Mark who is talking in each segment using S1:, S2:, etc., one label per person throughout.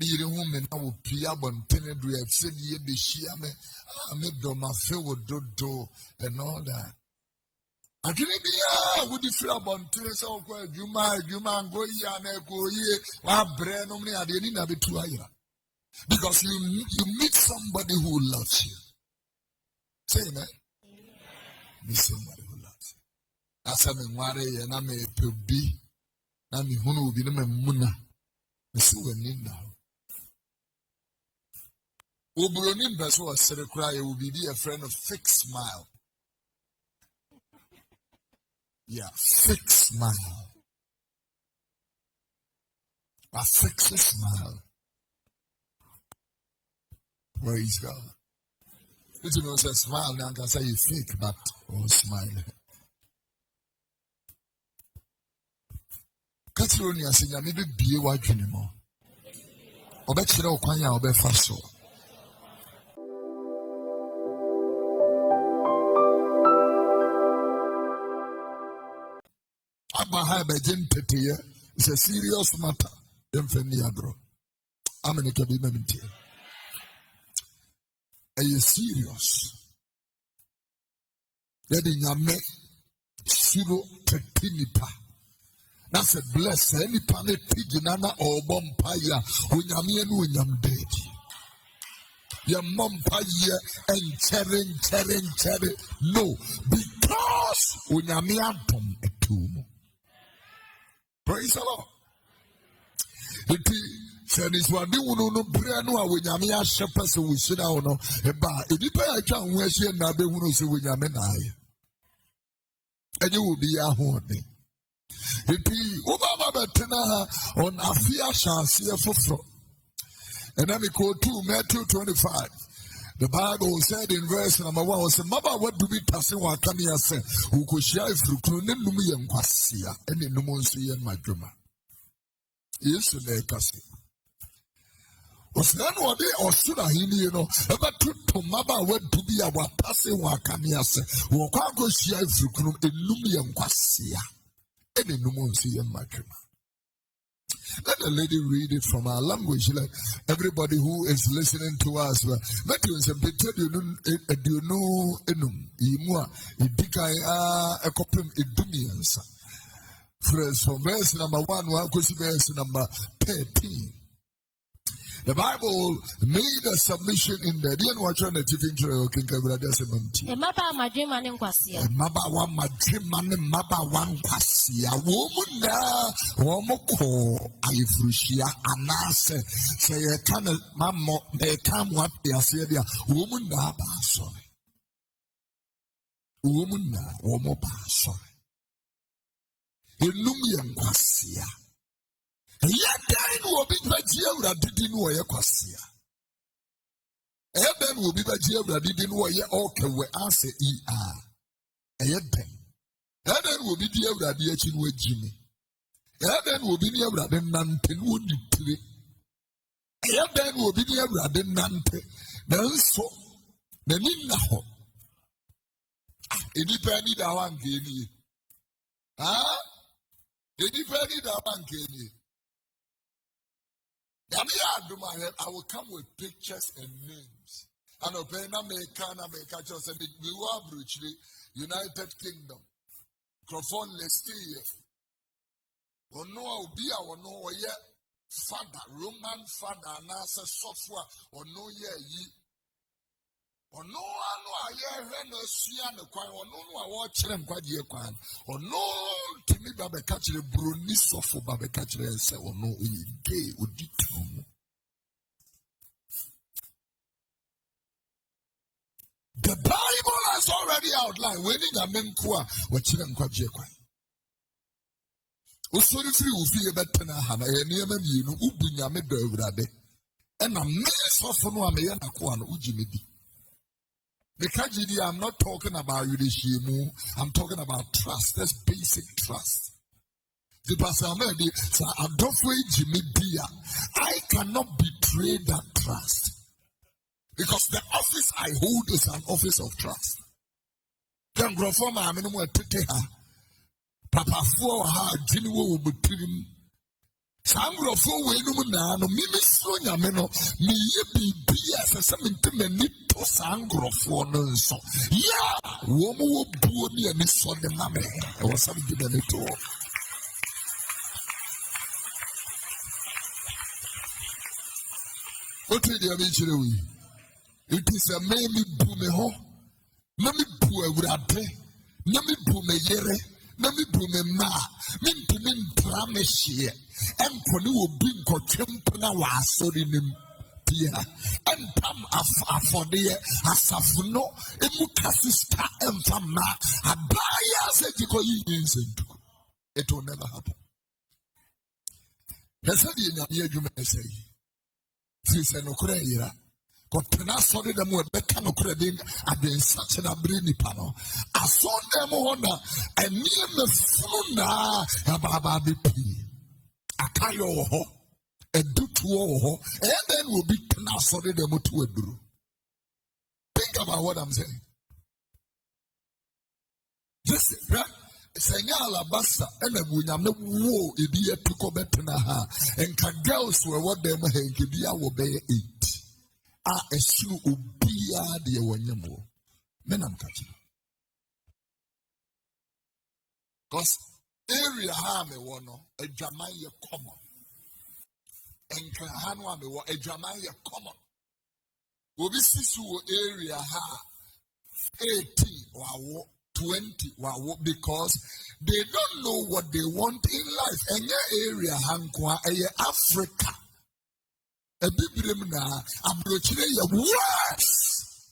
S1: Be woman, I will pay up on tenedry. I've said ye the shiame. I made do my fill do and all that. I didn't be with the flab on tennis of you might go ye and go ye. My brain only I didn't have it to hire. Because you meet somebody who loves you. Say amen. Meet somebody who loves you. As I'm in worry and I'm a be. I'm in who will be the muna. Miss Winning now. Ubronin Basso said a cry will be a friend of fixed smile. Yeah, fixed smile. A fixed smile. Praise God. You know, say smile now can say you fake, but smile. Catalonia say, maybe be a white anymore. Or bet you know, Quanya or Befaso. Abba Jim Petia is a serious matter. Bro. I'm in a cabinet here. Are you serious? Letting your make zero tetinipa. That's a bless any planet pigeonana or bompire when you're me and when you're dead. Your mumpire and cherry. No, because when you're me a tomb. Praise the Lord. Said this one, you no brand new when you mean a shepherd, so we sit down. But if you pay a chance, we see another one who say when you mean and you will be a horny. If you over on a fear chance here for and then we go to Matthew 25. The Bible said in verse number 1, was Mama, what do we pass in what can you say? Who could share through Numi and Quasia and in Numonsi and my drummer? Yes, the Cassie. Was none or day or should I hear ever to Mama what to be our passing what can you say? Who can't go share through Numi and Quasia and in Numonsi and my drummer? Let the lady read it from our language. Like everybody who is listening to us, Matthew is a bit you know enum imua idikai a copim idumians. From verse number 1 goes to verse number 13. The Bible made a submission in there. Didn't watch on the TV intro. Maba one madriman, Maba one Quasia, woman, Womoko, Alifrushia, Anase, say a can of mammo, they come what they are saying, woman, sorry. Woman, Womopa, sorry. Illumian Quasia. Yet then will be by Jewra didn't know a Quasia. Eben will be by Jewra didn't know a okay where answer Yet then will be Jewra the H with Jimmy. Then will be near rather Nante would you play. Then will be near rather Nante. Then so the Ninaho. It depended on Guinea. It depended on Guinea. I will come with pictures and names. And Opena make just a bit United Kingdom. Crofon Lestie. Or no, be our no yet father, Roman father, and answer software, or no ye. Or no one no see and the choir, or no one watch them quite year quan, or no to me Baba catch the bruni soft for Baba catch and say, or no, gay would you tell me. The Bible has already outlined when in a menkwa, what children quite year quan. Sorry free will be a better Hana, and near me, you know, Ubunya made the and a mess of no American Ujimidi. I'm not talking about you, I'm talking about trust. That's basic trust. The pastor I cannot betray that trust. Because the office I hold is an office of trust. Then grow for my minimum Papa for her genuine between Sangrofo we no na no mimi so nyame no me ye bibia sese mentemani to sangrofo no nso ya wo mo wo buo ne ani so de mame e wo sam de ne to otu de abi chire wi it is a me bu me ho na me bu awurade na me bu me yere na me bu me ma me ntimi ntra me hye enkone obi nkotwempna wa asori nim pia entam afode asafo no emu kasista emfama abaya se jiko yinsentu. It will never happen. Hesadi nyame adwuma sei fise no kura yira kotena sori dem we beka no kura den adensache na bre nipa no ason dem ho na enie mefunu na ababa bepi akayo ho edutuo ho and then will be tena sori dem to aduru. Think about what I'm saying. Listen, right? Senya alabasta ena bunyame wo edi etuko betena ha enka girls we what them ha nkedi awo be 8 a esuru obia de wanyamo menam kachi cause area ha me wo no adwaman ye common enka ha no me wo adwaman ye common obi sisu wo area ha 18 wawo 20 wow, because they don't know what they want in life. And your area hankwa Africa. A biblim na abrochire ya worse.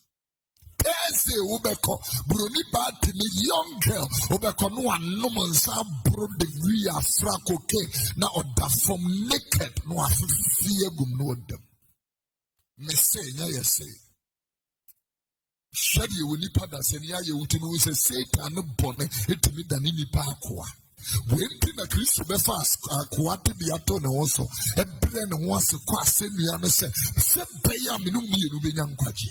S1: Pense ubeko bruni batini young girl ubeko no anoman sa bro degree afrako ke na oda from naked no afie gum no dem. Me say nya ye say. Shadi we nipa da senia ye wutinu se Satan bone etimi da ni nipa akwa we nti na Kristo be fa akwa te bi ato ne woso ebre ne ho ase kwa asenia no se be ya me no mienu be nya nkwaje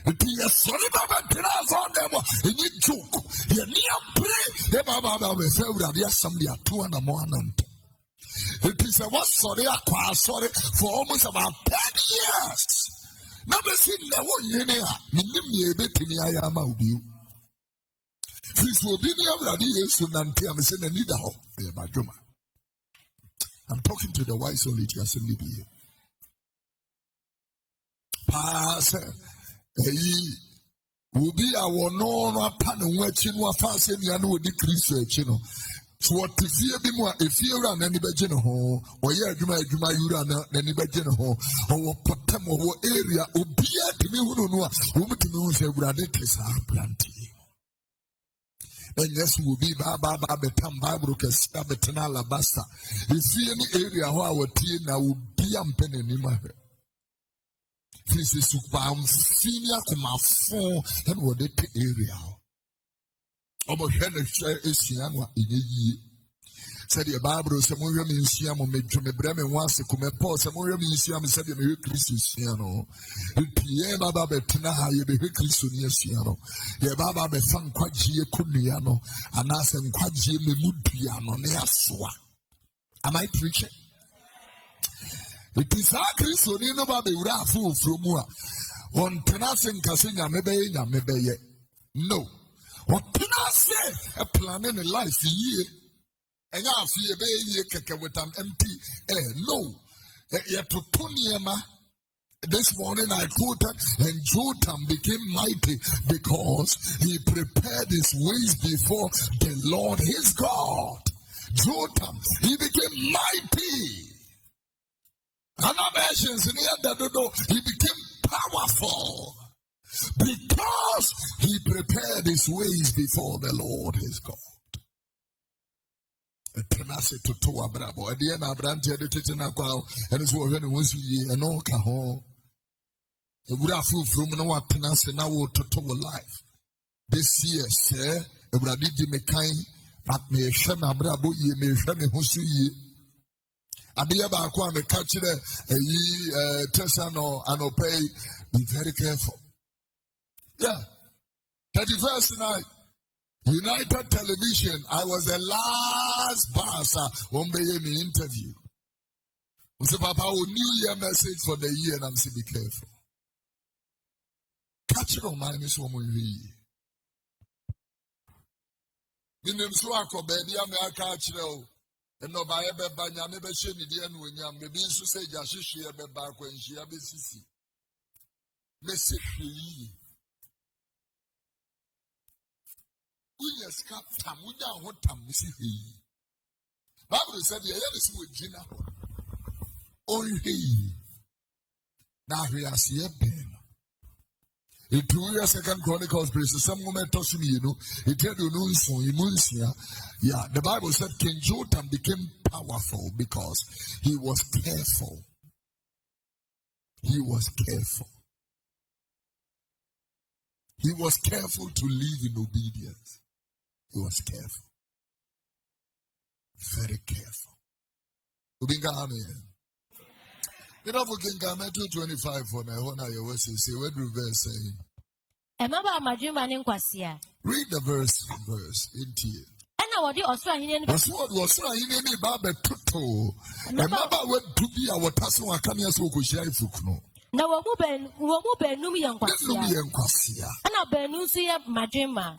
S1: enti ye sori baba tira so dem eni joke ye ni abre ye baba be fe urade asam dia to na mo ananto enti se what sorry akwa sorry for almost about 10 years. Never seen the one year, Minimia betting Ayama Ubu. This will be the other years and I'm saying a neither hope, Majuma. I'm talking to the wise only to assembly. Pass, will be our no pan and watching what fast and you know decrease, you know. So what if you be more if you run any bedin home or you run any bedin home or potem or area or be at me who don't know whom to know say radicals are planting. And yes, will be Baba Betam Bible Castabetanala Basta. You see any area how our tea now will be penny in my head. This is super senior kuma phone and what they area. Almost had a share is Sianwa in a year. Said the Bible, Samuel Siam, Medjum Bremen once a come Paul, Samuel Siam said the Christus Siano. Pierre Baba Betana, you be Christus near Siano. Ye Baba Befan Quaji Kuniano, and ask and Quaji Memudiano near Swa. Am I preaching? It is our Christus, you know, Baby Rafu from Mua. On Tenasin Casina, maybe no. What can I say? A plan in a life year. And I see a baby with an empty air. No. Yet to Tonyama. This morning I quoted, and Jotham became mighty because he prepared his ways before the Lord his God. Jotham, he became mighty. He became powerful. Because he prepared his ways before the Lord his God. Tenase to Toa Bravo. At the end, I branch edited in a cow, and it's what was ye and all cajon. A good afternoon from no tenase now to Toa life. This year, sir, a bradidi mekai, but me shama brabo ye me shame husu ye. Adia Bakwa me catch ye Tessano and obey. Be very careful. Yeah. 31st night. United Television, I was the last boss on the interview. I said, Papa, our New Year message for the year, and I'm saying, be careful. Catch it on my miss woman. In them swako, baby, I'm a catch you. And no by a banya, maybe she need the end when you may be so say, Jashishi, a back when she a busy. Message. We just can't come without what time we see. Bible said, the elders with Gina. Only now we are seeing pain. In 2 years, Second Chronicles, some woman touched me, you know, it tell you no, yeah, the Bible said King Jotham became powerful because he was careful. He was careful. He was careful to live in obedience. He was careful. Very careful. You know, for King Game 225 for now, when I always say, what do verse saying? Read the verse in here. That's what was in any Baba Tuto. And Baba went to be our Tasso Akania Sokushai Fukno.
S2: Now, Benum Yankwasia. And a Benusia Majima.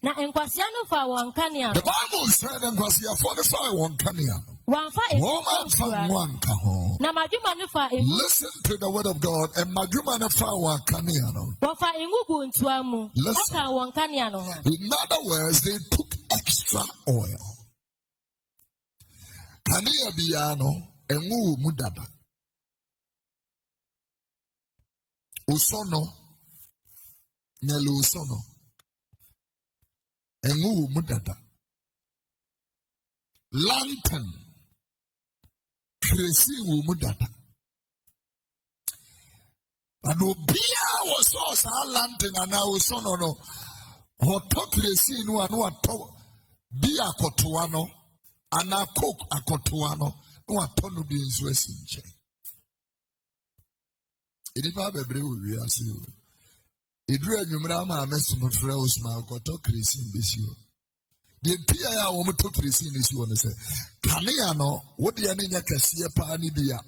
S2: Now, Enquasiano for one cania.
S1: The Bible said Enquasia 45 one cania.
S2: One
S1: Now, listen to the word of God and Magumanafa one caniano. Listen. In other words, they took extra oil. Kania biano and mudaba. Usono Nelu Usono Engu Mudada Lantern Kresi Mudada and Obia was also a lantern and now Usono no Hoto Kresi no ato Bia Kotuano and a cook a Kotuano no atono be in Swesin. It is not a brave we are seeing. It read you, Mama, Messi, Froze, Malcoto, Christine, this year. The Pia woman took Christine this one. Say, Caniano, what the Anina Cassia Panibia?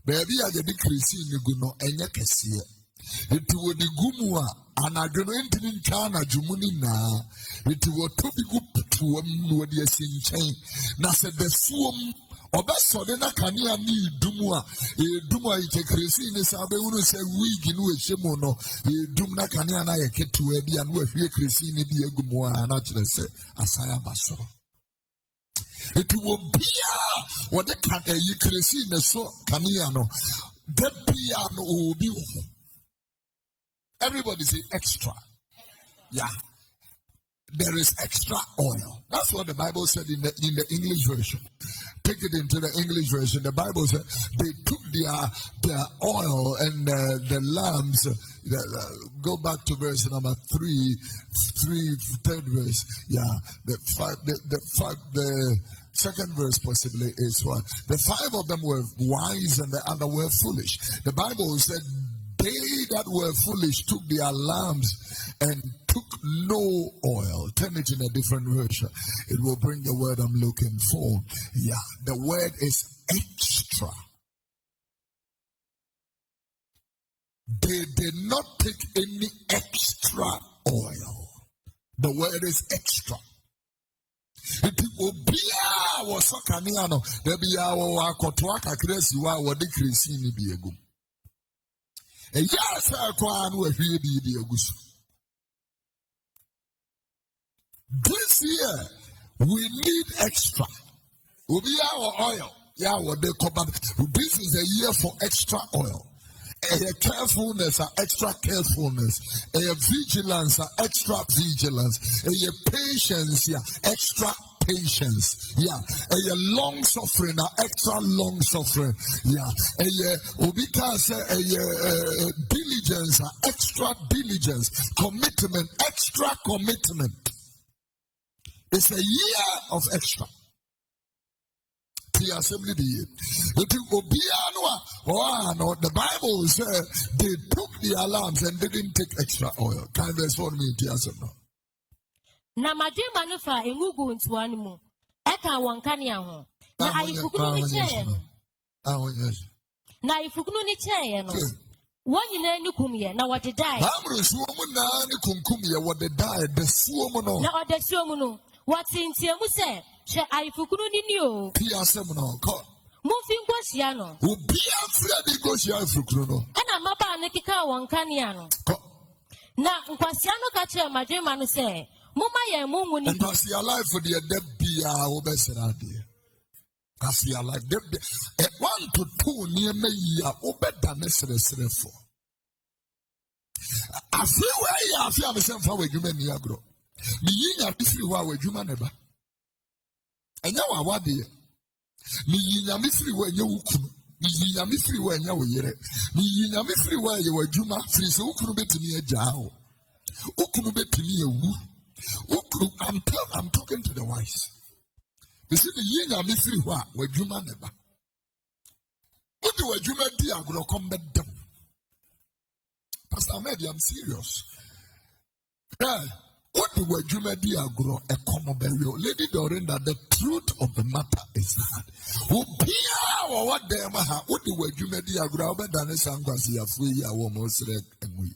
S1: Baby, I get the Christine, you go no, and Yacasia. It would the Gumua, and I don't enter in Kana, Jumunina. It would to be good to what you see chain. Now said the swum. Obeso de na kania ni dumua dumua ite kresi ni sabe unu se wigi nu echemo no dum na kania na yeketu e bia no ahwie kresi ni bi egumu a na kire se asaya baso etu obia wo de kan yi kresi ne so kania no de bia no obi wo. Everybody say extra. Yeah. There is extra oil. That's what the Bible said in the English version. Take it into the English version. The Bible said they took their oil and the lambs. Go back to verse number 3, third verse. Yeah, the second verse possibly is what? The 5 of them were wise and the other were foolish. The Bible said they that were foolish took their lambs and took no oil. Turn it in a different version. It will bring the word I'm looking for. Yeah, the word is extra. They did not take any extra oil. The word is extra. It will be our Sakaniano. There be our Kotuaka Cresi, our decrease in the Biegu. And yes, I can with the Agusu. This year, we need extra. Will be our oil. Yeah, what they call it. This is a year for extra oil. A carefulness, extra carefulness. A vigilance, extra vigilance. A patience, extra patience. Yeah. A long suffering, extra long suffering. Yeah. A diligence, extra diligence. Commitment, extra commitment. It's a year of extra. The assembly the Bible said they took the alarms and they didn't take extra oil. Can you respond me?
S2: Na madwema no fa engugu ntuan mu. Eka wankane ho. Na ayifukunu ni cheye no. Na ayifukunu ni cheye no. Wanyina ni kumye na wode dai.
S1: Amrusuo mu na ni kunkumye wode dai de suo mu no.
S2: Na ode suo mu no. Watintie mu se hwe ayifukunu ni o.
S1: Pia asem no ko.
S2: Mumfi nkwasia no.
S1: Obi afra bi nkwasia ayifukunu no.
S2: Ana maba ne kika wankane ano. Na nkwasia no ka kire madwema no se mama ye mungu ni.
S1: Nkwasia life for the debia wo besera de. Nkwasia life debia 1 to 2 near me ya obeda ne sere for. Afi we ya afi amesem fa we dwuma ni agro. Mi yinya bifiri wa we dwuma ne ba. Enya wa wade. Mi yinya bifiri wa enya wukunu. Mi yinya bifiri wa enya wo yere. Mi yinya bifiri wa ye wa dwuma firi se wukunu betimi agya ho. Wukunu betimi ewu. Wukunu I'm talking to the wise. You see the yinya bifiri wa dwuma ne ba. What do you make the agro come back them? Pastor Ahmed, I'm serious. Yeah. What do you make the agro a common burial? Lady Dorinda, the truth of the matter is that who Pia or what they maha, what do you make the agro better than a sangasi of free our most and we.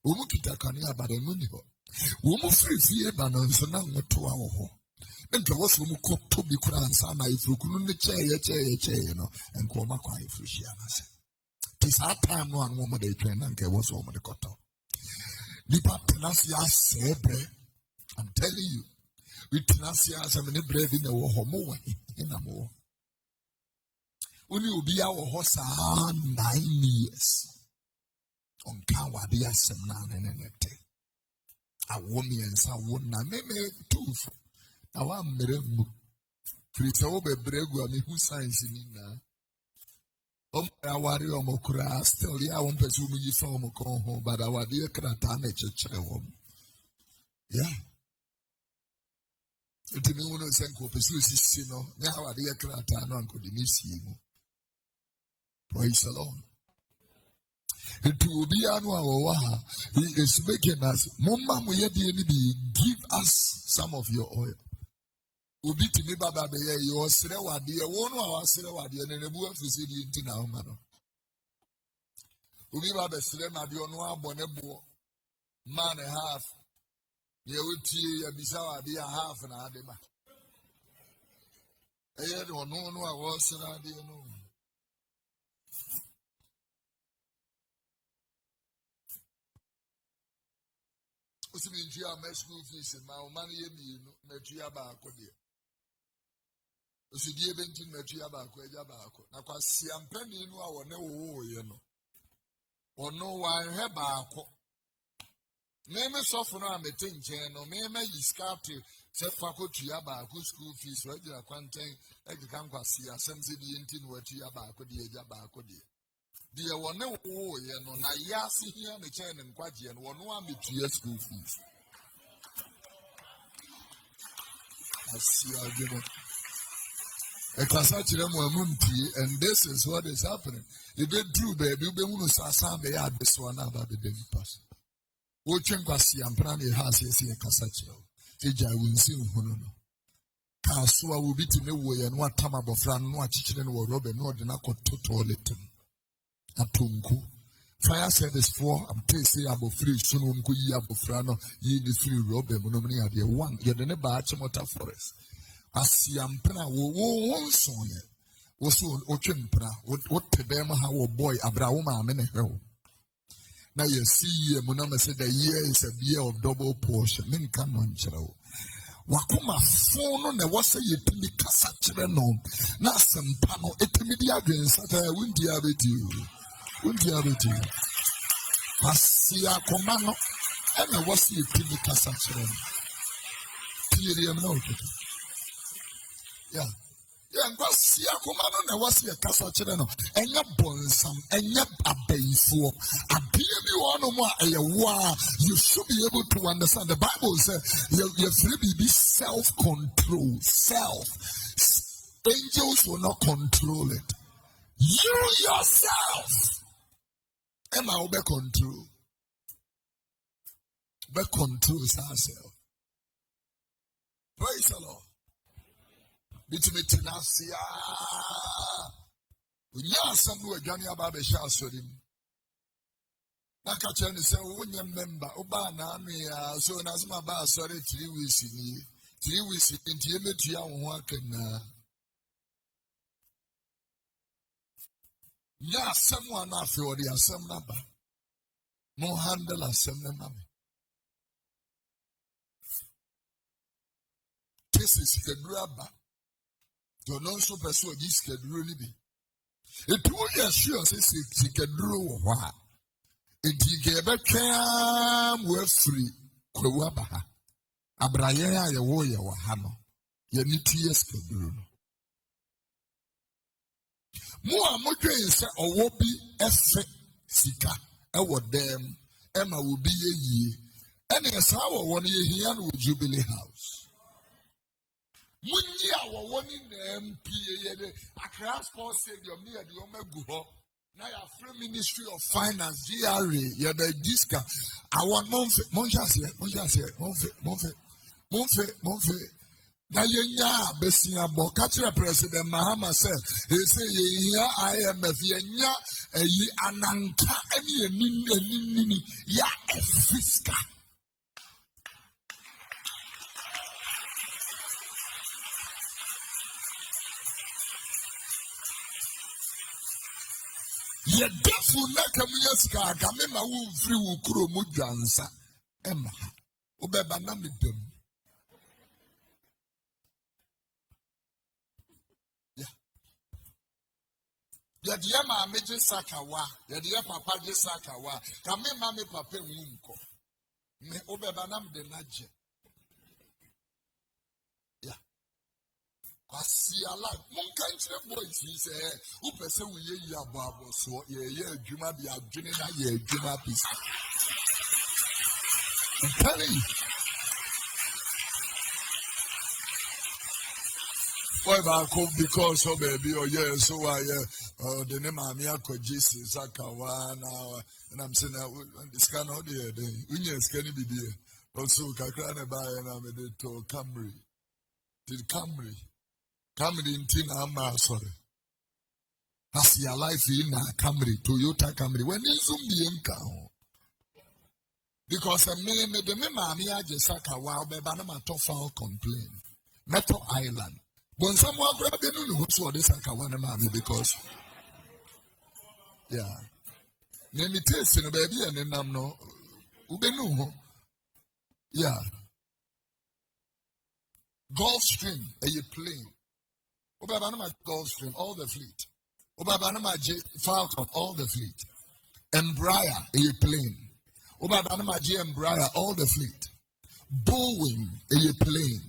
S1: Umukita Kania Badamuniho. Umu free banon so now 2 hours. And to us, who cook to be crans, and if you couldn't chair, you know, and call my quiet for Shianas. Tis our time one woman they train and get was over the cotton. Nipa Tenasia Sebre, I'm telling you, with Tenasia, some of the bread in the Homo in a more. Only will be our horse 9 years on Kawadia Semnan and a day. A woman and some woman, maybe 2. Now I'm Meremu. Fritobe Bregu, I mean, who signs in now? I worry on Mokura, still, yeah, I won't pursue me from Moko, but our dear Kratane Chechawom. Yeah. It me one of Sanko pursues his sino, now our dear Kratano and could miss him. Praise the Lord. It will be annual. He is making us, Mumma, give us some of your oil. Ubi to me, Baba, you are Serewa, dear one hour Serewa, and a book for city in Tinamano. Ubi Baba Serema, the Onwa Bonebo, man a half. You would see a bizarre dear half an adema. I had no one was an idea. No. Usiminjia my school fees and my money, Metria Bacodia. Usidia Bentin Metria Baco, Naquasiam Penny, no, or no, you know. Or no one have Baco. Name a software, I'm a tin chain, or may you scarf to set faculty about school fees, regular content, like the Canquasia, some city in tin where Tiabaco, dear Jabaco, dear. Dear one, no, you know, Nayasi here, the chain and Quaji, and one to your school fees. I see argument. A Casachum Munti, and this is what is happening. If they do, baby, you be Musa, they had this one about the baby pass. Watching Quasi and Prani has a Casachio. Ija will see Huno. Kasua will be to me way and what time about Fran, no chicken or Robin, no, the Nako Totoletum. Atunku. Fire service for I'm tasting about free soon good abo frano, ye the free robber, monomania, the one, you're the neighbor forest. As Yampana won't so yet. Was so Ochimpra, what Tebema, how boy, Abrauma, many hell. Now you see, Monoma said the year is a year of double portion, then come on, Chero. Wakuma phone ne wasa yetumi kasa kire no na asempa no etumi di adwensa ta wundi abeti asia koma no ena wasa yetumi kasa kire no tiye no yeah ngwasia koma no na wasa kasa kire no enya bonsam enya abaifo abie bi wono mo ayewa you should be able to understand. The Bible says you free be self-control. Angels will not control it. You yourself am I over control. Be controls ourselves. Praise the Lord. Between Tinasia. We are some who are Johnny about the shots with him. Nakachan is a woman member, Obana, so Nazma Ba, sorry, 3 weeks in ye. 3 weeks in Tiamat young working. Ya someone after the some number. No handle as some number. This is a grabber. To non so pursue this could really be. It will assure us he can draw a while. It gave a cam were free. Kwabaha. Abraya, your warrior, Wahamo. Your nitias could do. More is a wobi efe sika. Ewo dem. Emma will be a ye. And as our 1 year here with Jubilee House. Munyi our 1 in MPA, a class for stadium near the Omeguho. Now, your Ministry of Finance, GRA, you're the discount. I want Monfe. Now, you Bessia Bocatra President Mahama said, he say, IMF, Yenya, Ananka, Nini, Ya Fiska. Ye defu na kamuyaska kamema wu free wu kuro mudwansa emma obeba na medem ya de Maame Akogye Sakawa ya de Papa Akogye Sakawa kamema me papa nwunko me obeba na mde naje ya kwasi ala monka nkyere boys yi se wo pese wo ye yi ababo so ye adwuma bi adwene na ye adwuma pisa telling boy back because of baby oh yeah so I the name Maame Akogye Sakawa now and I'm saying this kind of there unye skani bi there also kakra na ba na me de to Camry did Camry in Ama, sorry. As your life in a Camry, Toyota Camry, when you zoom the encounter. Because a man made the Maame Akogye Sakawa, Bebanama Tofal complain. Metal Island. When someone grabbed the new house for this Sakawa, because, yeah. Name it is in a baby and then I'm no Ubenu. Yeah. Gulfstream, a plane. Obabanama Gulfstream, all the fleet. Obabanama Falcon, all the fleet. Embraer, a plane. Obabanama Embraer, all the fleet. Boeing, a plane.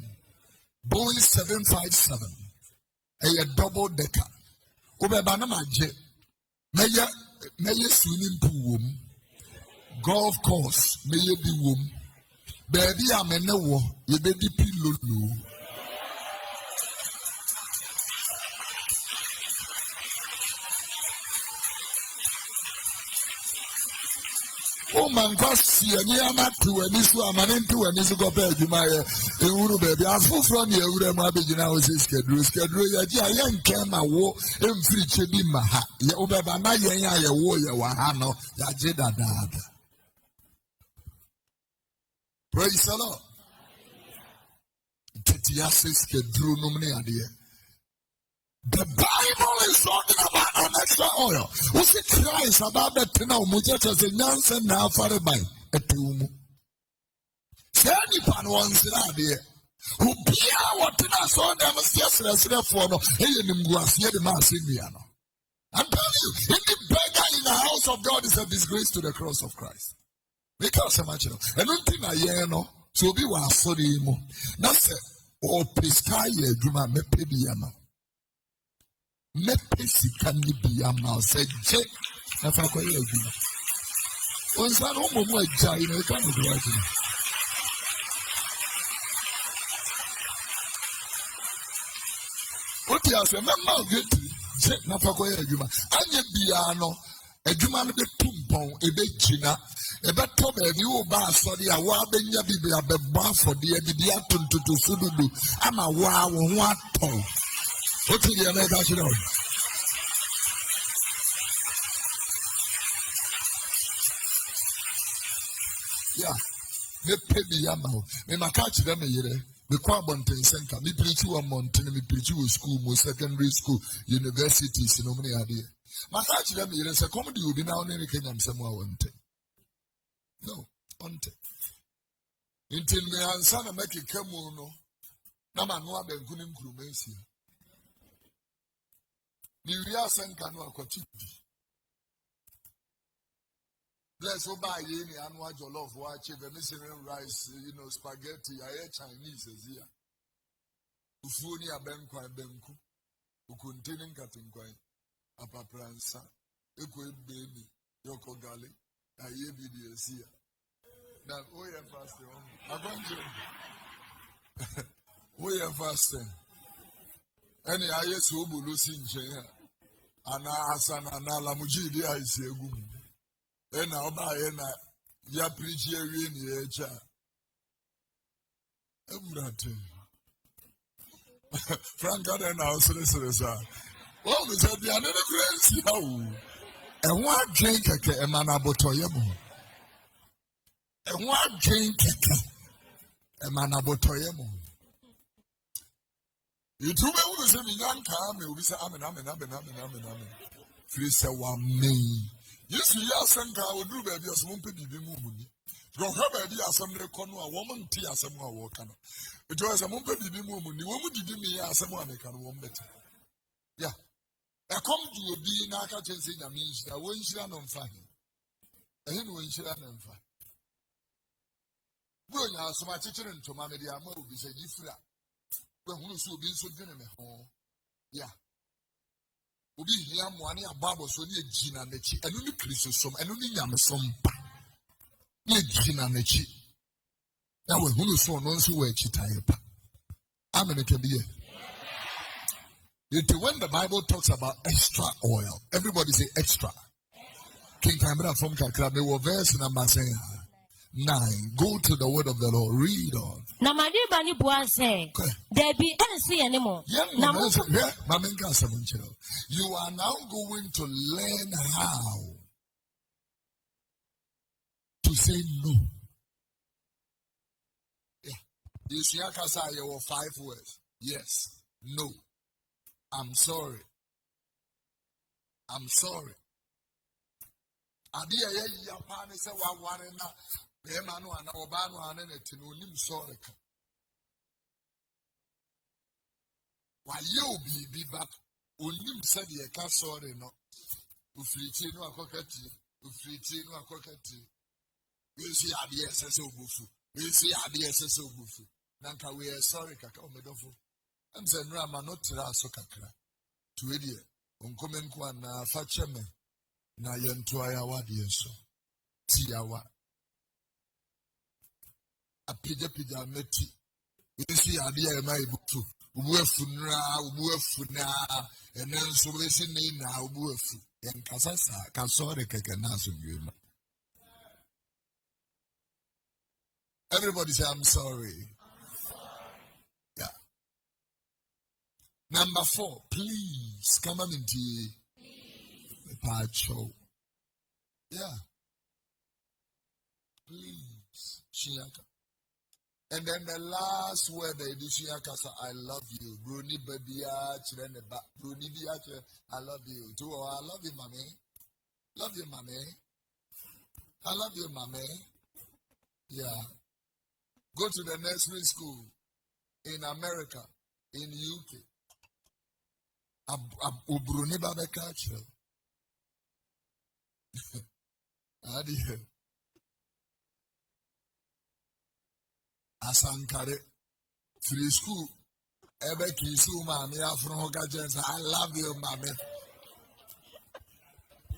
S1: Boeing 757, a double decker. Obabanama Maya swimming pool, golf course, Maya be womb. Baby, I'm in the war, you baby pillow. Oh man, see a near mat to an issue, I'm an into an issue of bed, you might baby. I full from you, I would have been now schedule, ya young came a war, and free chedima, ya obabana, ya warrior, wahano, ya jeda dad. Praise the Lord. Tetiasis schedule nomine idea. The Bible is talking about an extra oil. What's it Christ about that now? Much as a nonsense now for a buy a tomb. Say any once in idea. Who be our dinner so them yes, therefore, him was near the mass in Miano. I'm telling you, any beggar in the house of God is a disgrace to the cross of Christ. Because so much, and don't think I know, so be was sorry more. That's it. Or Piscaya, Juma, Mepidiana. Mepesi can be a mouse, said Jack. If I could agree. Was that almost like China? Kind of writing. What you say, Mamma, get Jack Nafakoya, Juma. And yet, Biano, adwuma no bɛtumpɔn ɛbɛgyina ɛbɛtɔ baabi wo ba asɔre a woabɛnya bibi abɛbɔ afɔdeɛ bidi atontoto so dodo ama woa wo ho atɔn wote deɛ na ɛka kyerɛ wo ya mepɛ bi ama wo memaka kyerɛ me yere mekɔ abɔntensenka mepirikyi wɔ mmɔntene mepirikyi wɔ school mu secondary school universities no mu ne adeɛ maka kyerɛ me yere sɛ kɔm de obi na wo ne ne kanyamsɛm a wɔnte no ɔnte nti me ansa na mɛkeka mu no na mano abanku ne nkuruma asia ne wie asɛnka no akɔkye bi bless oba ye ni anwa jollof wa chive missing rice spaghetti aye Chinese ezia ufuo ni abenkwa benku ukuntini nkatinkwan apapransa eko ebeni yoko gali aye bi di ezia na oye fast agonje oye fast eni aye so obolo si nchen ana asana na lamujidi aisi egum ena oba ena ya preach ewie ni echa emurate franka de na osere sa o me say bia ne crazy hawo ehwo adwen keke e ma na botoye mo ehwo adwen keke e ma na botoye mo itube wo se mi nyanka me obi say amen free say wa me yes, we are sent our do baby as one penny be moving. From her baby as some recon a woman tea as some more can. It was a mumpy be moving. The woman did me as someone can one better. Yeah. I come to be Naka chasing a means that when she ran on fire. And when she ran on fire. Well, now, so my teacher and to Mamma Diamo will be said, you flat. Well, who so been so dinner home? Yeah. Obi hia moane ababo so ne agina nachi enu ni kristosom enu ni nyamesom ba ne agina nachi na we hunu so no nso we chitaye pa amen ke biye when the Bible talks about extra oil everybody say extra King Camera from Kakra me verse number 9 go to the word of the Lord read on
S2: na madiba ni bua say there be ensi anymore
S1: na you are now going to learn how to say no. Yeah. You see, I can say you 5 words. Yes. No. I'm sorry. I'm sorry. Adia ya pani se wa wane na be ma no ana oba no ana na ti no nim sorry ka. Wa ye obi bi back onim said ye ka sorry no ufriti no akokati we see ade esese obufu nanka we sorry kaka omedofo am say no ama no tira so kakra to edie onkomen ko na fa cheme na yento aya wade so tiawa apija meti we see ade e mai bufu ubuefuna and then so we see now ubuefu and kasasa kasore keke naso biema. Everybody say I'm sorry. Yeah. Number 4, please come on into the part show. Yeah. Please. Shiaka. And then the last word they do, I love you. Bruni Babia, Chireneba, Bruni Biache, I love you. Too, I love you, mommy. Love you, mommy. I love you, mommy. Yeah. Go to the nursery school in America, in UK. Bruni Babeka, Adi. Asankare free school ebe kisu mami afro gadgets I love you mami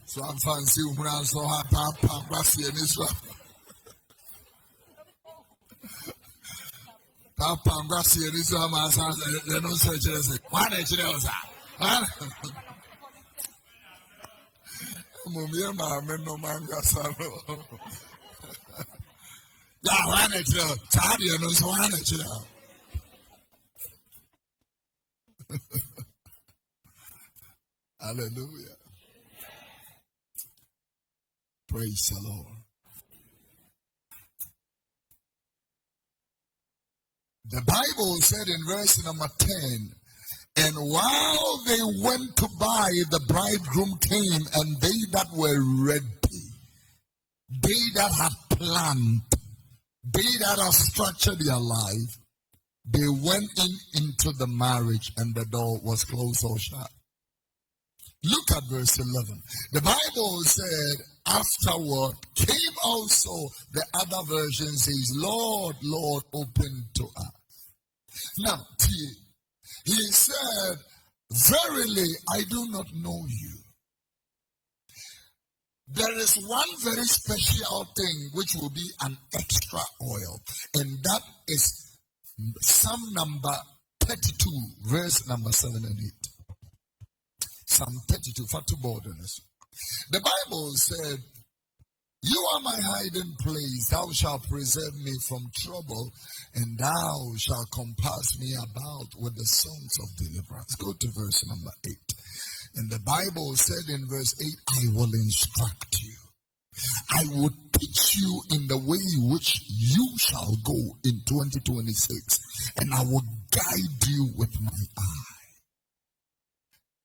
S1: so I'm fancy umran so papa kwasi eni so papa kwasi eni so ma sa they no say chere say one chere osa Mumia Maame no Mangasano. Yeah, one it, Tadia knows one it. Hallelujah. Praise the Lord. The Bible said in verse number 10, and while they went to buy, the bridegroom came, and they that were ready, they that had planned, they that have structured their life, they went into the marriage, and the door was closed or shut. Look at verse 11. The Bible said, afterward came also, the other version says, Lord, Lord, open to us. Now, he said, verily, I do not know you. There is one very special thing which will be an extra oil, and that is Psalm number 32, verse number 7 and 8. Psalm 32, for two borders. The Bible said, you are my hiding place. Thou shalt preserve me from trouble, and thou shalt compass me about with the songs of deliverance. Go to verse number 8. And the Bible said in verse 8, I will instruct you. I will teach you in the way which you shall go in 2026, and I will guide you with my eye.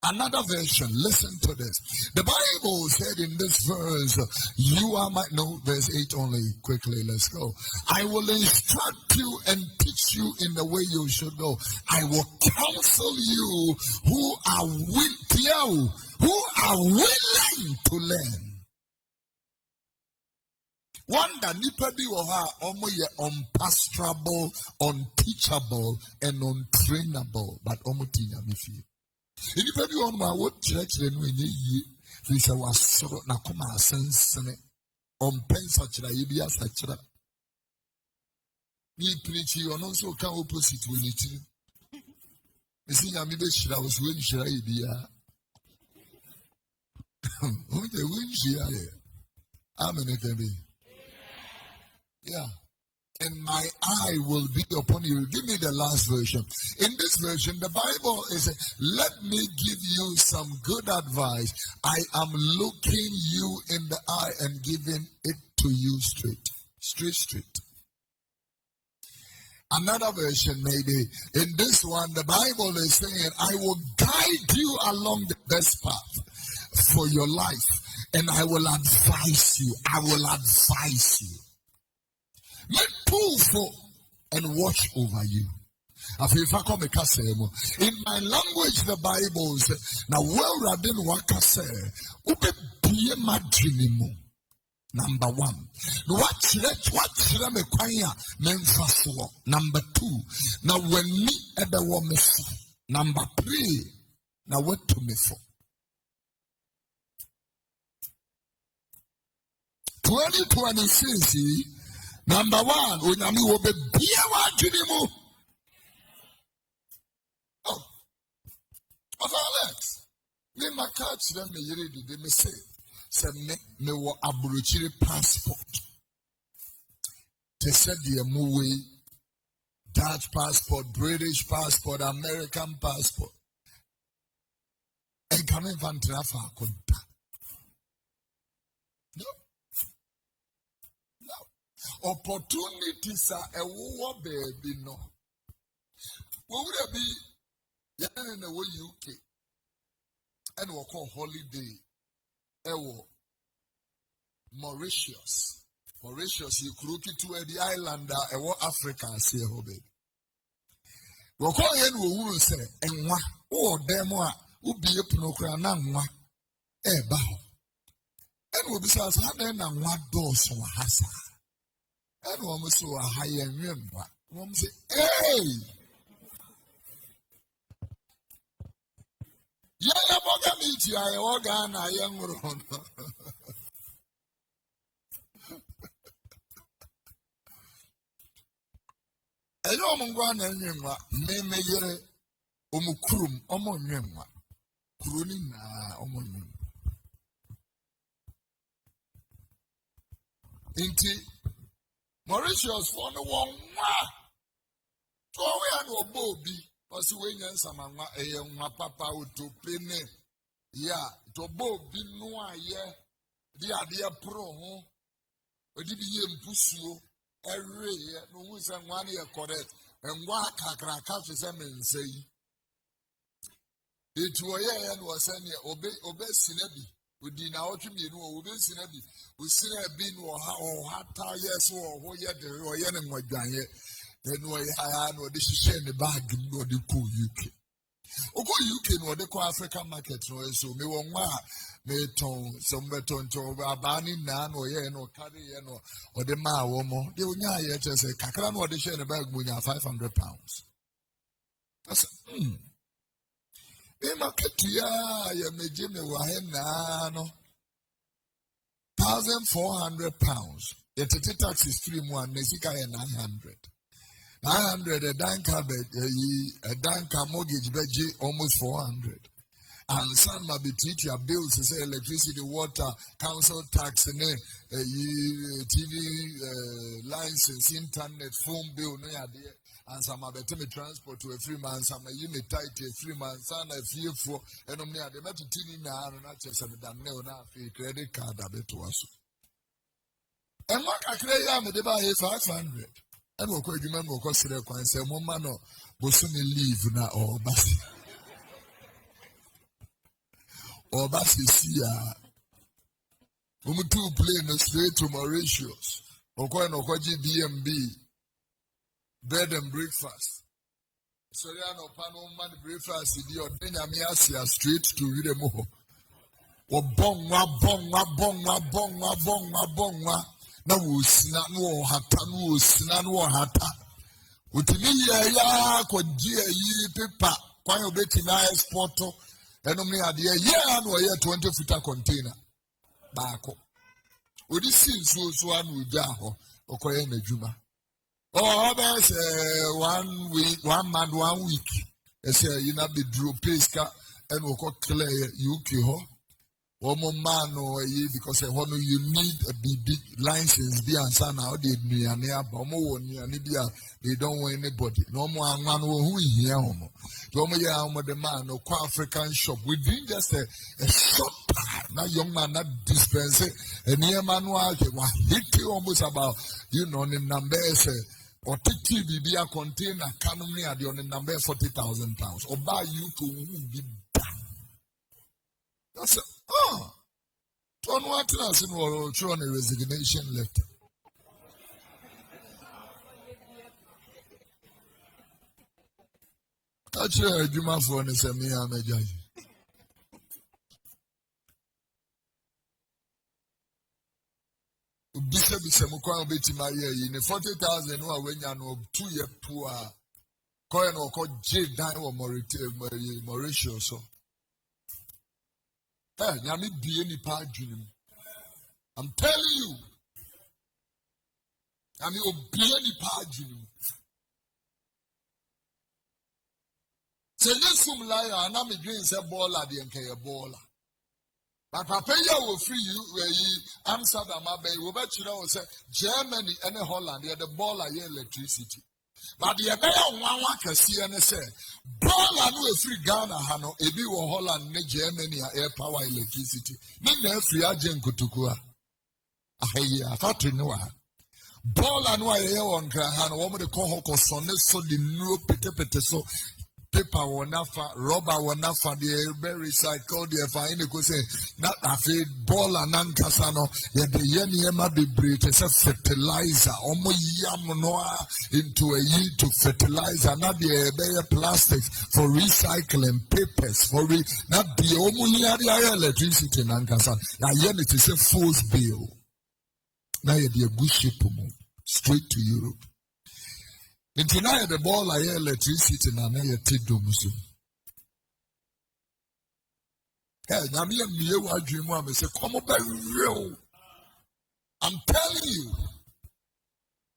S1: Another version, listen to this. The Bible said in this verse, you are my, no, verse 8 only, quickly, let's go. I will instruct you and teach you in the way you should go. I will counsel you who are willing to learn. One that nipa bi wo ha omo ye unpastorable, unteachable, and untrainable, but omo tinya mifie. Nipa bi wo ma wo chire no enye yie. Fi se wasoro na koma asensene. Ompensa chira ye bi asa chira. Ni preach ono so kan opposite we ni tiri. Esi nya mi be chira wo so we ni chira ye bi ya. O de we ni chira ye. Amen ekabe. Yeah. And my eye will be upon you. Give me the last version. In this version, the Bible is, let me give you some good advice. I am looking you in the eye and giving it to you straight. Straight. Another version maybe. In this one, the Bible is saying, I will guide you along the best path for your life. And I will advise you. I will advise you. Make proof and watch over you. In my language, the Bible says, now well radin wakase, ube biye madrinimu. Number one. What me kwanya memfaso. Number two. Now when me ebe wo me for. Number three. Now what to me for? 2026. Number one, Unyami will be Biawa Junimu. Oh, of Alex. Me my catch them me ready, they me say me wa abruchiri passport. They said the movie Dutch passport, British passport, American passport. And coming from Trafa Kunta. No. Opportunities are a war baby, no. What would it be? Yeah, in the way UK and we'll call holiday. Mauritius, you could to the island, Africa, say, oh, baby. We'll call in who will say, and what, oh, them what, who be a pinocranama, bow. And we'll be says, how then and what doors from a hassa. And one saw a higher member. One say, hey! Yeah, I'm meet you. I organ a young run. I know I'm going to name me Omukrum, Omonyema, Krunina, Omonyem. Inti Mauritius for no one. So we are no Bobby. Was when some a young papa to penny. Yeah, to Bobby no yeah. The idea pro. We did the pursue every year. No one year correct. And what I catch and say. It was any obey Sinabi. We did now to me, no obey Sinabi. We see a bin or how yes or yet the royal and my giant. Then I know this is the bag no the cool UK. Oko UK no the African market no so me won me ton some beton to abani na no ye no carry ye no or the ma wo mo de onya ye say kakra no de share the bag munya £500. That's market ya meje me wa he na no £1,400. The tax is 3 more Nesika 900 a danka mortgage beji almost 400. And some might be treat your bills to say electricity, water, council tax, and TV license, internet, phone bill, no idea. And some are better transport to a 3 months, some are unit tight 3 months, and a few for, and only at the better TV now, and not just a damn no credit card a bit to us. And what I create, I'm a debate 500. And we'll quite remember, because they can say, Mama, no, but soon leave now, or Bassi. Or Bassi, see, two plane straight to Mauritius, or going to BMB, bed and breakfast. So, there are no panel man breakfast, idiot, then I'm here straight to Ridemo. Or bonga. Na wusina no hata no wusina no hata utimi ya ko gie yi paper kwan obeti na export enom ne ade ya no ye 20-footer container baako odi sinso so anu ja ho okoye na djuma be say 1 week 1 month 1 week say you na be draw peska and okọ clear UK ho man because you need a big license be answer now they don't want anybody. No more man who here homo. The man no African shop. We did just a shop now young man not dispense and near manual hit you almost about the number or TTB be a container economy at the number £40,000 or buy you to be done. That's Turn what else in or throw on a resignation letter. Touch your Juma for an Samia Majaj. Bishop Samukwan Betty Maria in 40,000 who are when you know 2 year poor. Coin or called J. Dine or Mauritius. I'm telling you. I'm obeying the say yes, some liar, and I'm a green baller, the NK baller. But Papa will free you where you Amsterdam, will bet you know, say Germany and Holland, they are the baller electricity. But the Abaya one can see and say, baller no free Ghana, Hano, Ebi or Holland, Germany, air power electricity. Name free agent Kutukua. I thought you know. Baller no air on Grahano, woman the Kohoko son, so the new pete so. Paper will not rubber will not the very recycled the fine go say not a feed ball and ancasano yet the yama be breed as a fertilizer almost yam noa into a year to fertilizer not the plastics for recycling papers for not the only electricity in ancasano now it is a false bill now you're a good ship straight to Europe. And tonight the ball I hear electricity and I hear Tidomusu. Hey, Namia Mia dream one say, come up real. I'm telling you.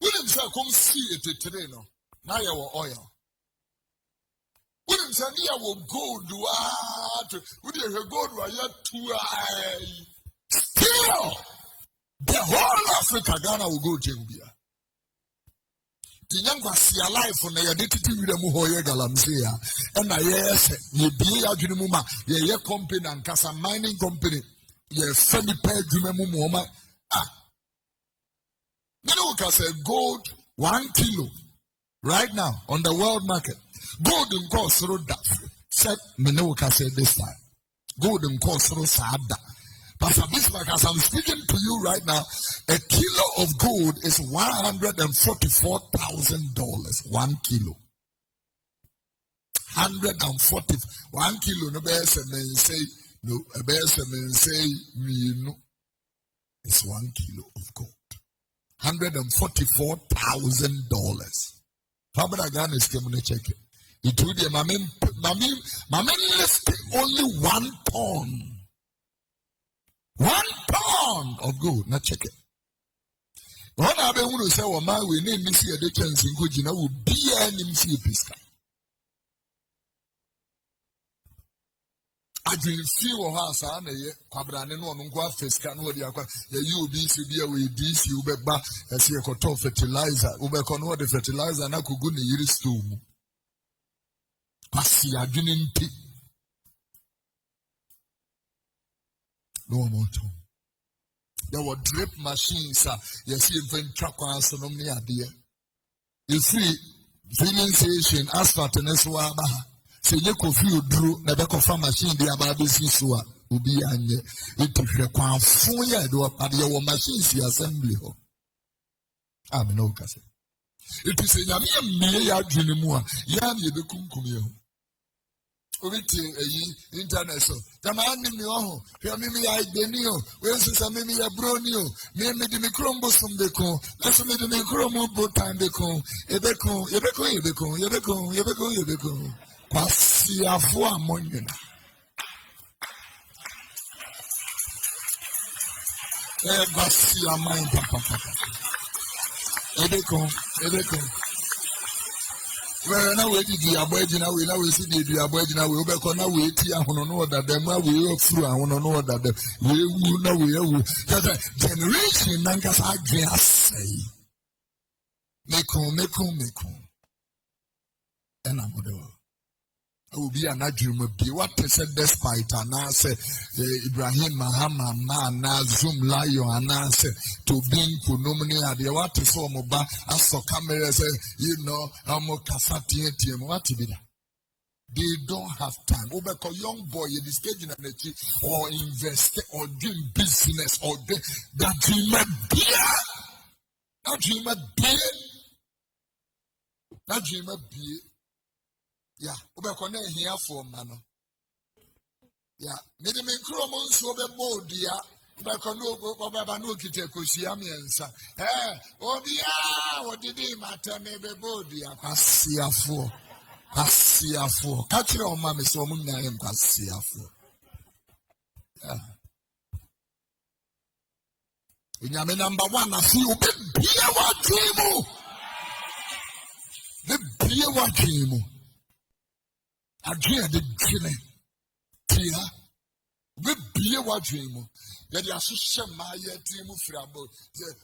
S1: William say, come see it today no. Now you oil. William say, you will go do would you go to a 2 still. The whole Africa, Ghana will go to Jambia. Tinyangwa si alive for na yadetiti wira mu hoye galamsea and I yes ye be adwumuma ye company and kasa mining company ye femi pay adwuma mu mo you can say gold 1 kilo right now on the world market. Gold in cost through that said me can say this time gold in cost through sada. Pastor Bismarck, as I'm speaking to you right now, a kilo of gold is $144,000. 1 kilo. 141 kilo. No better say no. A better say no. It's 1 kilo of gold. $144,000. How about I got this? Come on, check it. It would be my men left only 1 ton. 1 pound of gold. Now check it. When I be want to say, "Well, man, we need to see a chance in good. You know, we be any see piska." I didn't feel how sad I am. Kwabrane no no go fiska no dey akwa. You be see be we this you be ba. See a cotton fertilizer. We be kono the fertilizer na kugu ne yiri store mu. Pasi adwene nti. No more time. There were drip machines. You see, even truck was no near there. You see, filling station, asphalt, and so on. Say, you Kofi Oduro, never confirm machine, the about this issue. Ubi and it took a quite 4 years, but your machines, the assembly. I'm no cassette. It is a Yamia Jinimua, Yam Yabukum. Internet so. Tamani mi oho. Pia mimi ya ibenio. Wensi sa mimi ya bronio. Mimi di mikrombo sumbeko. Leso mi di mikromo botan beko. Ebeko. Kwa siyafu amonyena. Eba siyama papa. Ebeko. Well, now we did the aboriginal, now we see the aboriginal, we over now we tea and know that them we are through and know that we will know we are generation Nankas I say. Meko. And I'm going I will be an adjunct. What they said despite and I say Ibrahim Mahama man Zoom Lion and I say to being Kunomini at the what is so mobile as so camera say I'm more Kasati what to be that. They don't have time. Obeko young boy in this stage in energy or invest or doing business or that dream that dream be. Yeah, Obekone here for mano. Yeah, made me cromon so be modia. Obekono Obabano kite kosiamiensa. What did he matter? Maybe bodia. Pasiafo. Catch your mammy so munya him Pasiafo. Yeah. In your number 1, I feel be what dream. The be what dream. I dream the dream. Tia, we be what dream. Yet you are so my dream frabo.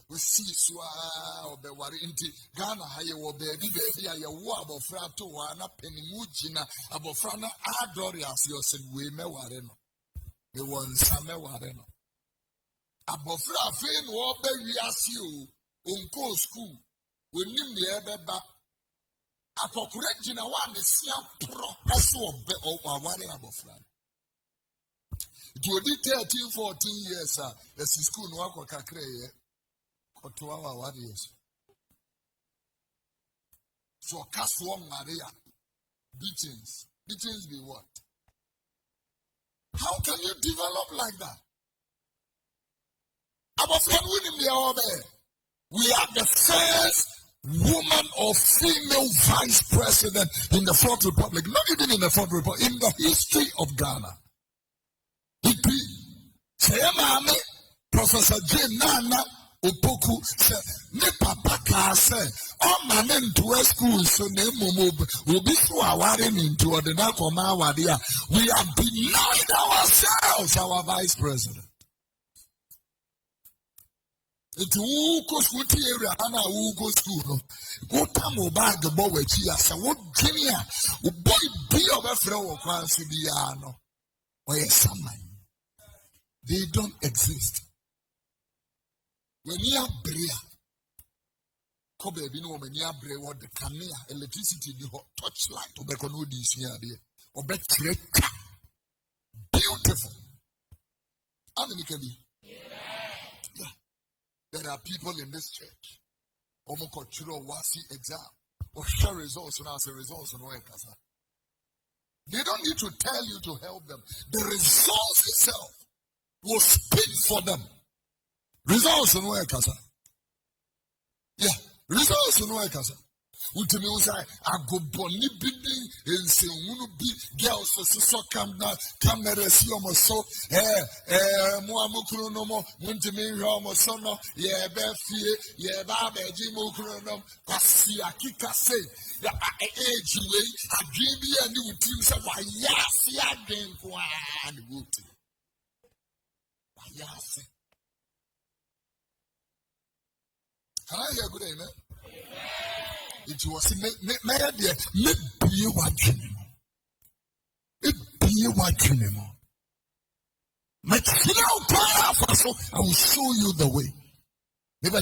S1: We see swa or be worried into Ghana. Higher or baby, I wab of frato, and up in Mujina, above Frana, Adorias, your son, we may warren. We want some warren. Above Frafin, or baby, as you, uncle school, we need the other back. Apokurejina one the siam pro also or one above friend. It will be 13, 14 years, as his school no work kakre or 2 hours, 1 years. So cast one Maria. Beatings be what? How can you develop like that? Above friend winning the order. We are the first woman or female vice president in the Fourth Republic, not even in the Fourth Republic, in the history of Ghana. Say, Maame, Professor Jane Nana Opoku said, "Me papa can say, oh man, into a school, so name will be so awarding into the Nakoma Wadia. We have denied ourselves, our vice president." It's who goes to the area, and who goes to go come bag the boy, as a wood junior, who boy be of a flow of Quansibiano. Or someone. They don't exist. When you are Brea, Kobe, you know, when you are Brea, what the camera, electricity, the hot touchlight, or Beconudis here, or Better. Beautiful. How many can be? Yeah. There are people in this church. Omokochiro wasi exam. Or share results and answer results and work. They don't need to tell you to help them. The results itself will speak for them. Results and work. Yeah. Results and work. Ultimately, I go boni bidding and say, girls, so camera, see almost so, Muamukronomo, Muntimin Romosono, yeah, Beffie, yeah, Babe, Jimokronom, Cassia, Kika say, the age way, I dream you and you teams of why, yes, yeah, then one wood. Yes. Can I hear good amen? It was I will show you the way. And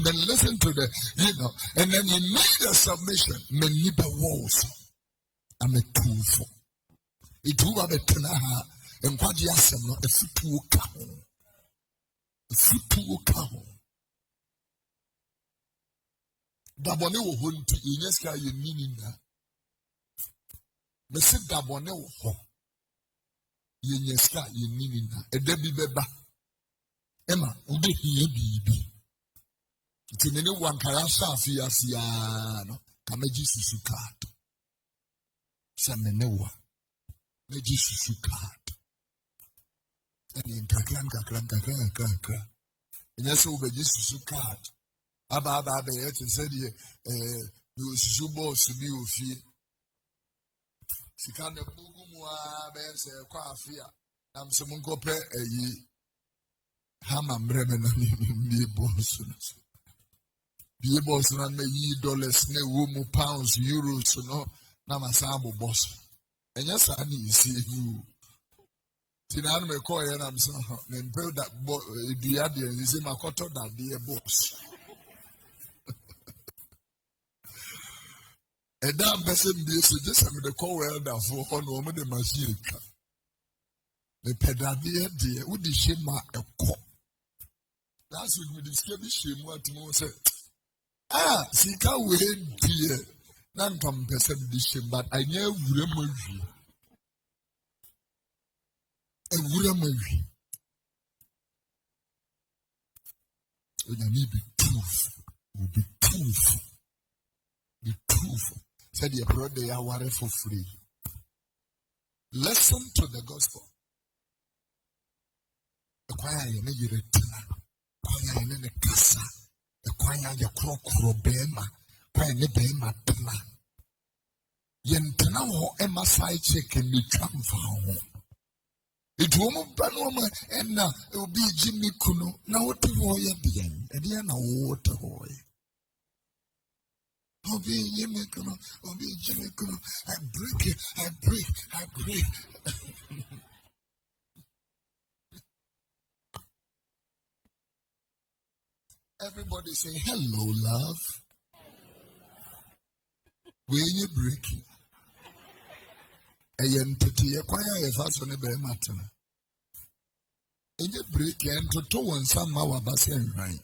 S1: then listen to the, and then you made a submission. Many walls. I'm a tool for it. Will have a tenaha and what you ask them, a foot will come. A foot will come. Dabone wo ho nti yenyeska ye nini na me se dabone wo ho yenyeska ye nini na eda bi beba ema ode hiye bibi tinene wankara shafi asia no kameji susukat se menewa meji susukat eni nkakran yenyeso ubeji susukat Aba, it said, you should boss to be with you. She can't have Bugumwa, Ben's a coffee. I'm some go pay a ye. Hammer Bremen and be boss. Be boss and ye dollars, no woman, pounds, euros, no, Namasambo boss. And yes, I need to see you. Tinan me call and I'm so, and build that the idea is in my quarter that dear boss. And that person be suggested with the call welder for one woman the machine. The pedadia dear, would the shame a cop? That's what we discover shame what more said. See, can't wait, dear. None come person this shame, but I never remember you. And remember you. When I need be truth, will be truthful. Be truthful. Said you brought the hour for free. Listen to the gospel. The choir in the retina, choir in the casa, the choir your crocro bema, choir ne bema tena. Yentena ho Emma side check and the tram for it won't be no man, and now it will be Jimmy Kuno. Now what the boy at the end, and then a water boy. I'll be Jimmy Kuno, I'll be Jimmy Kuno. I break it, I break. Everybody say hello, love. When you break it. And to acquire a fast on a very matter. And you break and to two and some hour basin right.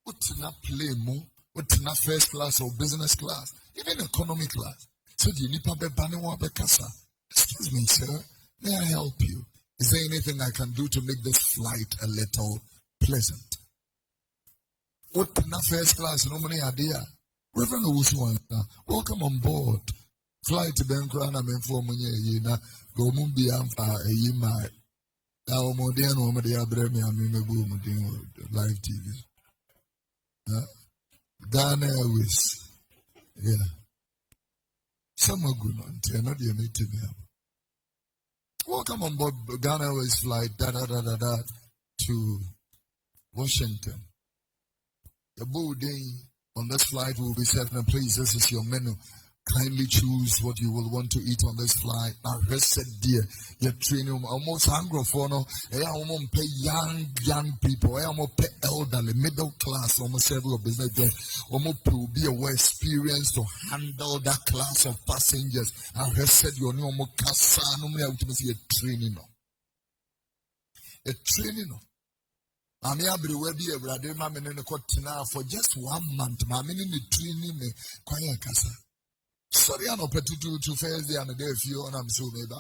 S1: What's not play more? What's not first class or business class? Even economy class. So do you need to be banning one casa? Excuse me, sir. May I help you? Is there anything I can do to make this flight a little pleasant? What's not first class? No money idea. Reverend Owusu, welcome on board. Fly to Benkran and Menformania, go Mumbia for a yima. Now, Modian, Modia Bremi, and Mimabu, live TV. Ghana Airways. Yeah. Some are good on 10, not your native. Welcome on board Ghana Airways flight to Washington. The boarding on this flight will be serving. Please, this is your menu. Kindly choose what you will want to eat on this flight. Now, rest dear, you're training almost hungry for no. I almost pay young people. I almost pay elderly, middle class, almost several business there. Almost to be aware experience to handle that class of passengers. And rest you're no more casa. No more to see a training. A training. I'm everywhere be a brother, mammy, and a cotina for just 1 month. Mammy, in the training me, quiet casa. Sorry, I'm to Thursday and a day if you and I'm so maybe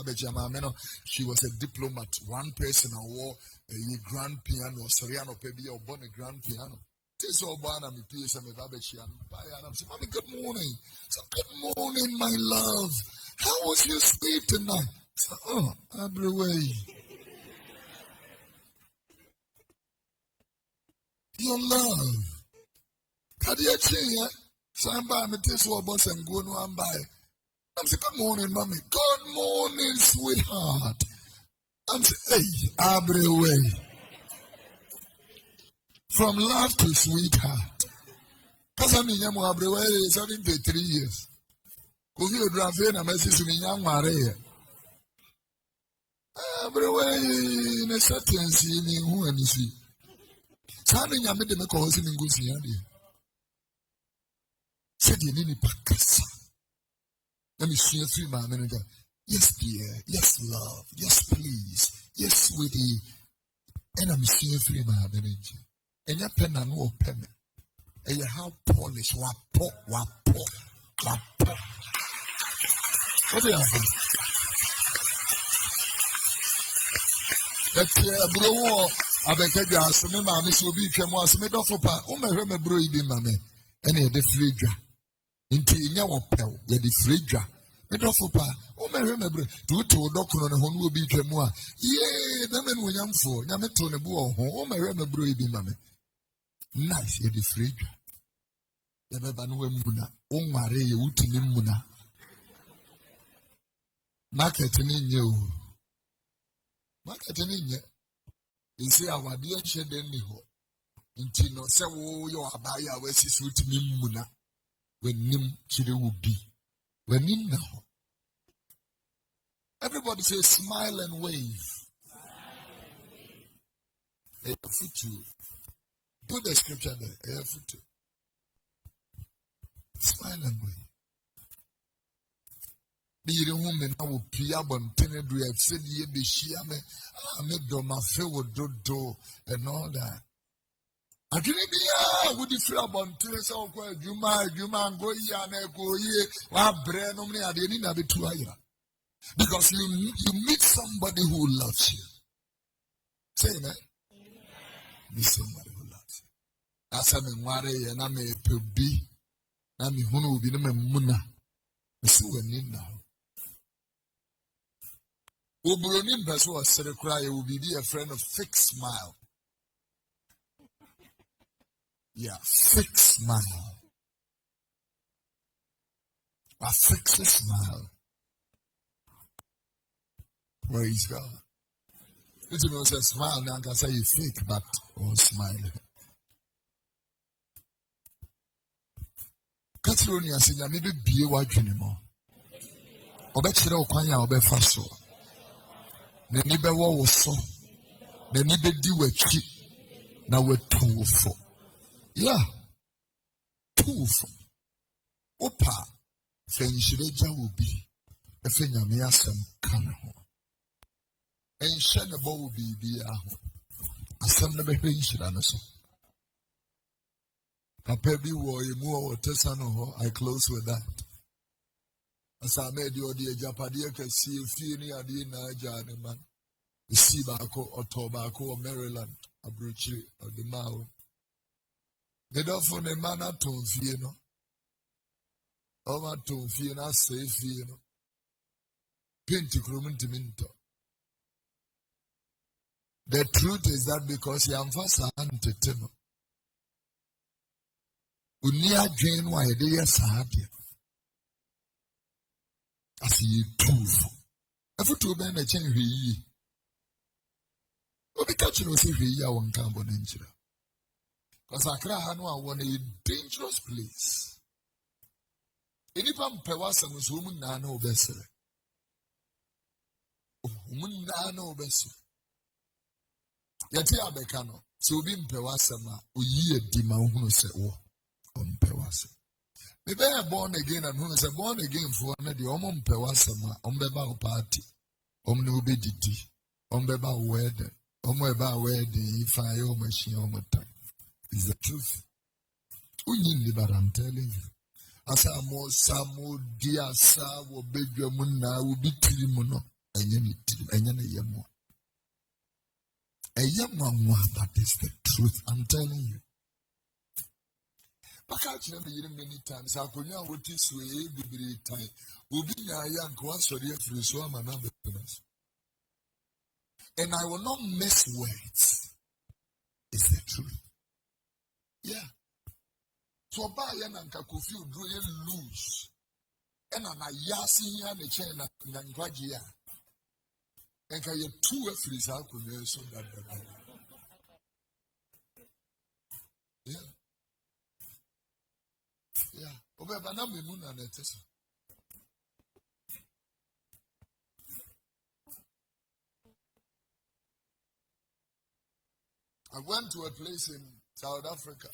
S1: she was a diplomat, one person I wore a grand piano, Soriano Pebi or born a grand piano. This all born and me piece and I'm saying, Mommy, good morning. So good morning, my love. How was your sleep tonight? So, everywhere. Your love. Can you change? So I'm by me this one bus and go no I'm by. I'm saying, good morning, mommy. Good morning, sweetheart. I'm saying, hey, everywhere. From love to sweetheart. Because I mean, I'm everywhere 73 years. Kofi Oduro na message me young Maria. Everywhere in a certain scene who and see. Something I made them call him in good see. Said you need pakasa. Let me share through my manager. Yes, dear. Yes, love. Yes, please. Yes, sweetie. And I'm sharing through my manager. And your pen and no pen. And you how polish wapo. What do you have? That bro, I beg you, ask me, mammy, so be came once, me don't for pa. Oh, my remember, bro, you mammy. And the fridge. Into your pel, yet the fridge. Me don't for pa. Oh, my remember, to doctor on a home will be Jamua. Yea, the men were young for, Yameton a boy. Oh, my remember, you mammy. Nice, yet the fridge. The Babanwemuna, oh, Maria, Utinimuna. Marketing in you. Marketing in you. You see, our dear shed any ho. Until no say, oh, you are by our west with Nimuna. When Nim Chile will be. When in now. Everybody say, smile and wave. Put the scripture there. Smile and wave. The woman I will pay up on tenant. We have said, ye be she, I made my favorite do and all that. I didn't be with the flab on Teresa or Juma, go here and go here. Our brain only I didn't have it too higher. Because you meet somebody who loves you. Say amen. Meet somebody who loves you. As I'm a worry and I'm a pubby, I'm a who will be the muna. So we need now. Ubronim Basso said a cry will be a friend of fixed smile. Yeah, fixed smile. A fixed smile. Praise God. If you know, say smile, now I can say you fake, but or smile. Catalonia said, I maybe be a white anymore. Obetchira Okwanya Obefaso. The neighbor was so. The neighbor do a cheap. Now we're 2 4. Yeah. 2 4. Opa. Fenjireja will be. A fenya some canoe. And Shanabo will be the Assam never finished an so. Papebi war you more or Tessano. I close with that. As I made you the Japadia can see a few near the Naja man. The Sibako or Tobacco or Maryland, Abruzzi or the Mao. They don't for the man at home, Fieno. Over to Fiena, say Fieno. Pinticrumentimento. The truth is that because you am fast and tetano. Unia Jane, why they are sad. I see you too. If you to ben a chain he will be catching us if he won't come on injury. Because Accra Hanua was a dangerous place. Any pump Pewasa was woman nano vessel. Woman nano vessel. Yatia Becano, so being Pewasama, we ye dima who say, oh, on Pewasa. Maybe I born again and who is a born again for the Omon Pewasama, Ombeba party, Omnubidity, Ombeba wedding, Omweba wedding, if I owe machine on my time. Is the truth. We need but I'm telling you. As I more Samu, dear Sa, will beg your muna, will be Tilimuno, and you more. A young one, that is the truth, I'm telling you. But I can't remember many times. I could not what this way, be time. Will be a young one, so dear, for so I'm another goodness. And I will not miss words. It's the truth. Yeah. So by and Kofi Oduro lose. And an ayasi and a chain and Gragia. And can you 2 freeze out so that yeah. Yeah. But now we moon and it is. I went to a place in South Africa.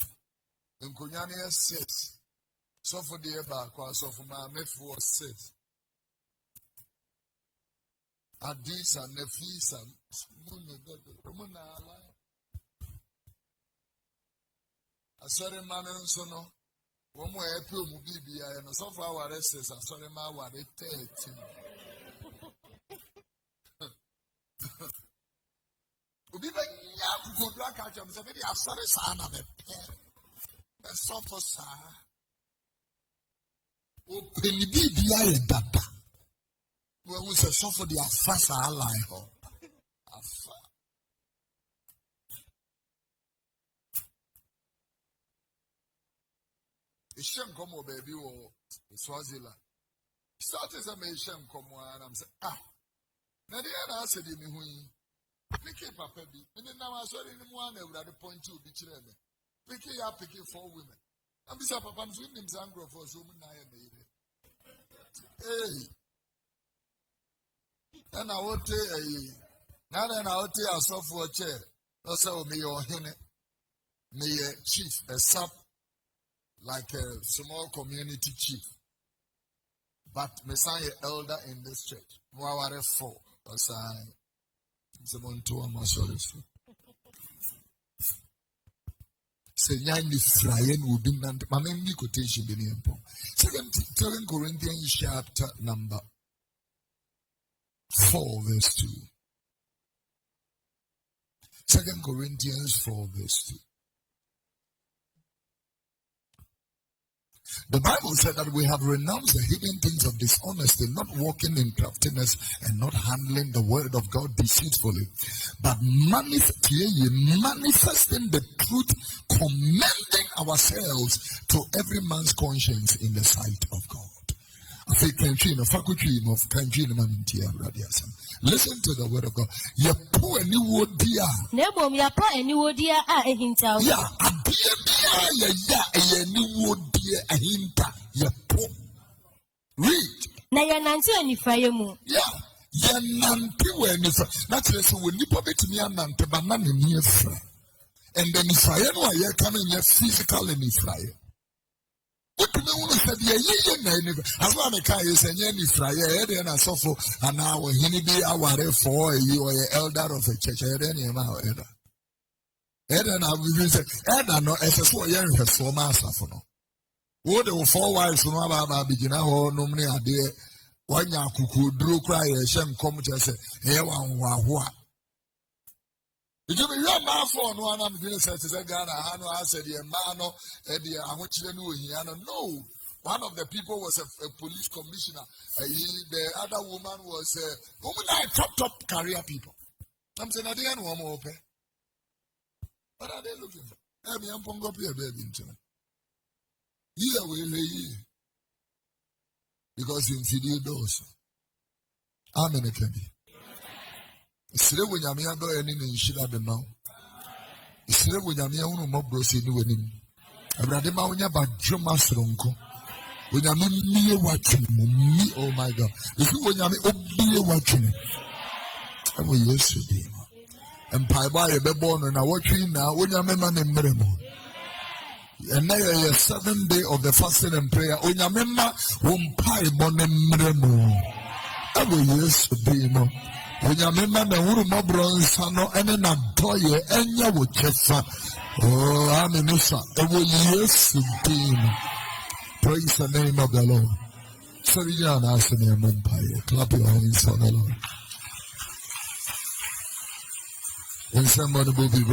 S1: In Kunyania 6. So for the Eba, so for my nephew was 6. Adis and Nefis and I saw a man and so no. One more April Mubibia and so far our restless. I saw a man what they tell him. Ubiba Yaku Black Archam said, I saw a son of a pair. A soft sir. Open the BBI data. Well, we say so for the afasa ally. Afa. Ishem komo baby or Swaziland. Started as a Ishem komo and I'm saying, Nadia said in me, pick up a baby. And then now I saw in one at the point to be children. Picking up 4 women. I'm beside Papa Swim Zangro for so many. Hey. And I would tell you, now then I would tell yourself for a chair. Also, me or him, me a chief, a sub, like a small community chief. But Messiah elder in this church. Mwaware 4. Aside. Someone told my sorry. Say, Yanni Fryen will be none. My main quotation be near. 2 Corinthians chapter number 4, verse 2. 2 Corinthians 4, verse 2. The Bible said that we have renounced the hidden things of dishonesty, not walking in craftiness and not handling the word of God deceitfully, but manifesting the truth, commending ourselves to every man's conscience in the sight of God. Listen to the word of God. You pour any word dear.
S2: Nebom ya po any word dear ahinta.
S1: Yeah, any word dear ahinta. You pour. Read.
S2: Na ya nanti anifraye mu.
S1: Yeah, ya nanti anifra. Naturally, so when you put it to me nanti banana ni efra. And then ifraye no ya come in your physical anifraye. What do you want to say? As one can you say, Yenny Fryer, and I suffer an hour, he be our for you or elder of a church, any amount. Eden, I will say, Eden, no, as a 4 years has 4 master for no. What the 4 wives from our beginner or no many idea. One Yaku drew cry, a shame come to say, here one what. Did you your man for one? I'm going to say, I said, the man, I want you to know. No, one of the people was a police commissioner. The other woman was a woman, top career people. I'm saying, I didn't want more open. What are they looking for? I'm going to be a baby. Either way, because you feed those. Amen. It can be. Sire wo nyame ado eni ne nshira be ma. Sire wo nyame unu mobro se ni wanim. Abrade ma wonya ba dwoma soronko. Wo nyame miye watwemu mi, oh my God. Ifu wo nyame obiye watwemu. Ewo Yesu di. Empire ba be born na watwi na wo nyame ma ne mremo. And now a 7th day of the fasting and prayer. Onyame ma wo mpai bo ne mremo. Ewo Yesu di no. Onyame ma na wuru mobro nsa no ene na doye enya wo chefa. Oh, amenusa. Ewo Yesu di no. Praise the name of the Lord. So we are asking him empire. Clap your hands for the Lord. And somebody will be.